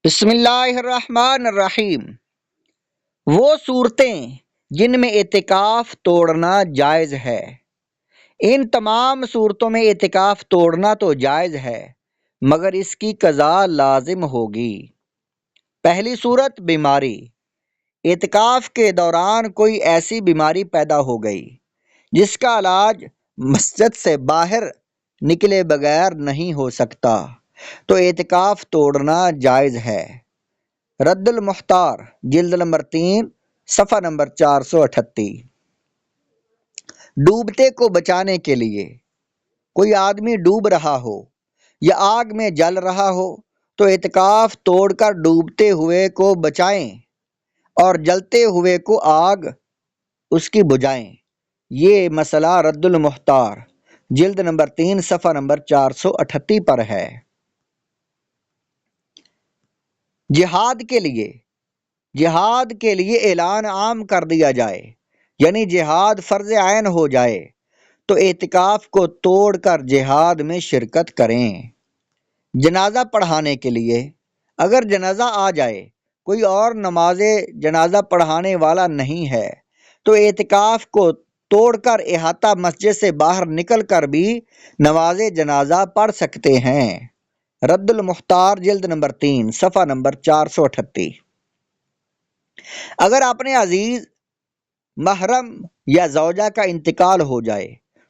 بسم اللہ الرحمن الرحیم۔ وہ صورتیں جن میں اعتکاف توڑنا جائز ہے۔ ان تمام صورتوں میں اعتکاف توڑنا تو جائز ہے مگر اس کی قضا لازم ہوگی۔ پہلی صورت بیماری۔ اعتکاف کے دوران کوئی ایسی بیماری پیدا ہو گئی جس کا علاج مسجد سے باہر نکلے بغیر نہیں ہو سکتا تو اعتکاف توڑنا جائز ہے۔ رد المختار جلد نمبر 3 صفحہ نمبر 438۔ ڈوبتے کو بچانے کے لیے کوئی آدمی ڈوب رہا ہو یا آگ میں جل رہا ہو تو اعتکاف توڑ کر ڈوبتے ہوئے کو بچائیں اور جلتے ہوئے کو آگ اس کی بجھائیں۔ یہ مسئلہ رد المختار جلد نمبر 3 صفحہ نمبر 438 پر ہے۔ جہاد کے لیے اعلان عام کر دیا جائے، یعنی جہاد فرض عین ہو جائے تو اعتکاف کو توڑ کر جہاد میں شرکت کریں۔ جنازہ پڑھانے کے لیے اگر جنازہ آ جائے کوئی اور نماز جنازہ پڑھانے والا نہیں ہے تو اعتکاف کو توڑ کر احاطہ مسجد سے باہر نکل کر بھی نماز جنازہ پڑھ سکتے ہیں۔ رد المختار جلد نمبر 3 صفحہ نمبر 438۔ اگر اپنے عزیز محرم یا زوجہ کا انتقال ہو جائے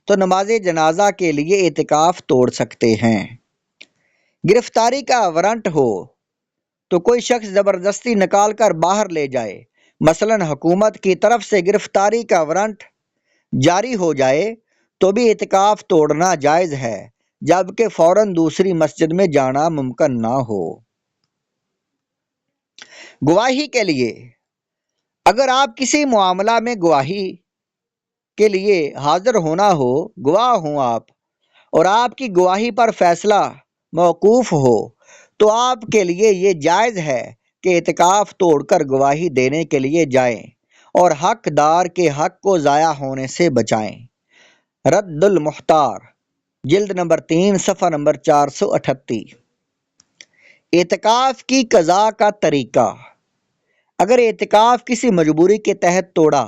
تو نماز جنازہ کے لیے اعتکاف توڑ سکتے ہیں۔ گرفتاری کا وارنٹ ہو تو کوئی شخص زبردستی نکال کر باہر لے جائے، مثلا حکومت کی طرف سے گرفتاری کا وارنٹ جاری ہو جائے تو بھی اعتکاف توڑنا جائز ہے جبکہ فوراً دوسری مسجد میں جانا ممکن نہ ہو۔ گواہی کے لیے اگر آپ کسی معاملہ میں گواہی کے لیے حاضر ہونا ہو، گواہ ہوں آپ اور آپ کی گواہی پر فیصلہ موقوف ہو تو آپ کے لیے یہ جائز ہے کہ اعتکاف توڑ کر گواہی دینے کے لیے جائیں اور حقدار کے حق کو ضائع ہونے سے بچائیں۔ رد المختار جلد نمبر 3 صفحہ نمبر 438۔ اعتکاف کی قضا کا طریقہ۔ اگر اعتکاف کسی مجبوری کے تحت توڑا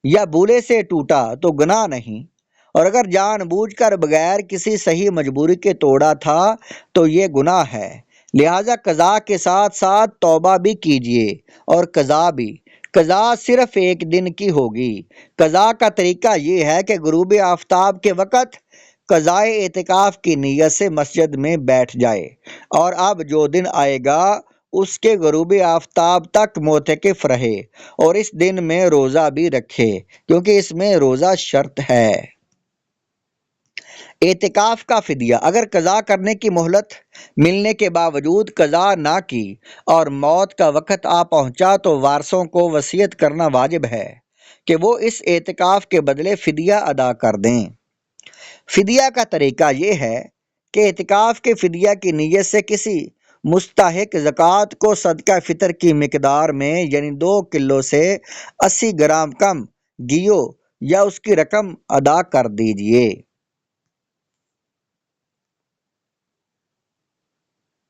یا بھولے سے ٹوٹا تو گناہ نہیں، اور اگر جان بوجھ کر بغیر کسی صحیح مجبوری کے توڑا تھا تو یہ گناہ ہے، لہذا قضا کے ساتھ ساتھ توبہ بھی کیجیے اور قضا صرف ایک دن کی ہوگی۔ قضا کا طریقہ یہ ہے کہ غروب آفتاب کے وقت قضائے اعتکاف کی نیت سے مسجد میں بیٹھ جائے اور اب جو دن آئے گا اس کے غروب آفتاب تک معتکف رہے اور اس دن میں روزہ بھی رکھے کیونکہ اس میں روزہ شرط ہے۔ اعتکاف کا فدیہ۔ اگر قضا کرنے کی مہلت ملنے کے باوجود قضا نہ کی اور موت کا وقت آ پہنچا تو وارثوں کو وصیت کرنا واجب ہے کہ وہ اس اعتکاف کے بدلے فدیہ ادا کر دیں۔ فدیہ کا طریقہ یہ ہے کہ اعتکاف کے فدیہ کی نیت سے کسی مستحق زکوٰۃ کو صدقہ فطر کی مقدار میں یعنی 2 کلو سے 80 گرام کم گیو یا اس کی رقم ادا کر دیجیے۔